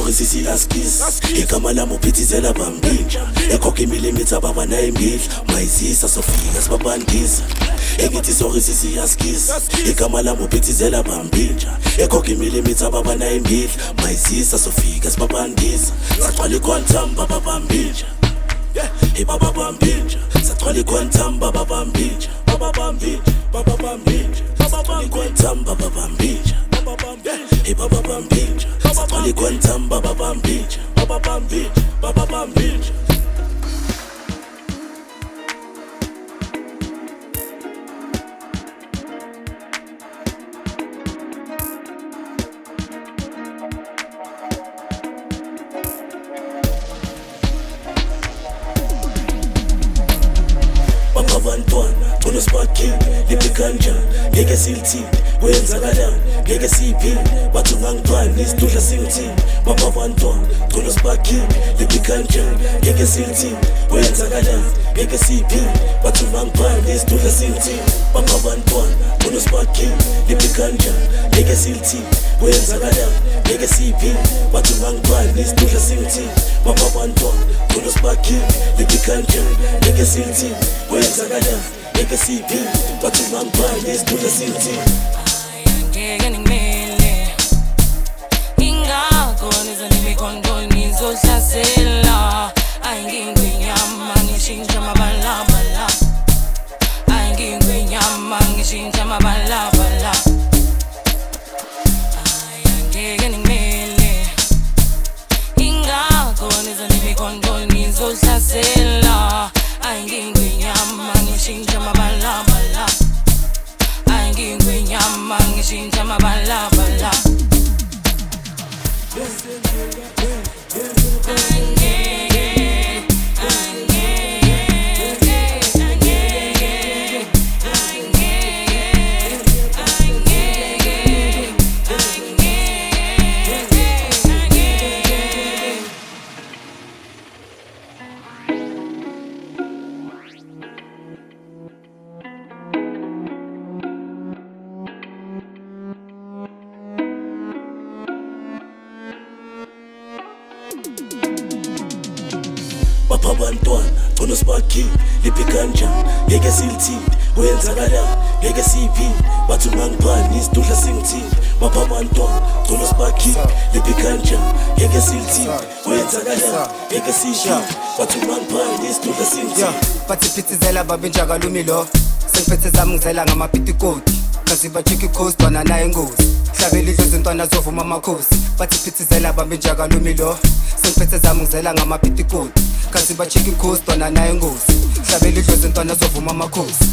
Sorry sisi askis igama lami uphithizela bambinja ekhokha imilimitha baba nayimidla mayizisa sofika sibabandisa engithi sorry sisi askis igama lami uphithizela bambinja ekhokha imilimitha baba nayimidla mayizisa sofika sibabandisa saqala iquantum baba bambinja hey baba bambinja saqala iquantum baba bambinja baba bambinja baba bambinja saqala iquantum baba bambinja hey baba bambinja saqala iquantum baba bambinja baba bambinja baba bambinja abantwana kunosibakhi liphikanja ngeke silithini kwenzakalani ngeke siyiphini bathi ungangithwani isidudla singithini baba abantwana kunosibakhi liphikanja ngeke silithini kwenzakalani ngeke siyiphini bathi ungangithwani isidudla singithini baba abantwana kunosibakhi liphikanja ngeke silithini kwenzakalani ngeke siyiphini bathi ungangithwani isidudla singithini baba abantwana kunosibakhi liphikanja ngeke silithini kwenzakalani ngeke siyiphini bathi ungangithwani isidudla singithini ngeke ngimele ingakho nizanimikhonto nizohlasela ayingingwinyama ngishintsha amabalabala ayingingwinyama ngishintsha amabalabala ngeke ngimele ingakho nizanimikhonto nizohlasela ayingingwinyama ngishintsha amabalabala ayingingwinyama ngishintsha amabalabala bapha abantwana kunosibakhi liphikanja ngeke silithini kwenzakalani ngeke siyiphini bathi ungangithwani isidudla singithini bapha abantwana kunosibakhi liphikanja ngeke silithini kwenzakalani ngeke siyiphini bathi ungangithwani isidudla singithini bathi phithizela babinja kalumi lo sengiphethe zami ngizela ngamapitikoti kazi bachiki coast bana naye ingozi hlabela idlozi intwana zovuma amakhosi bathi phithizela babinja kalumi lo sengiphethe zami ngizela ngamapitikoti kazi bachiki coast bana naye ingozi hlabela idlozi intwana zovuma amakhosi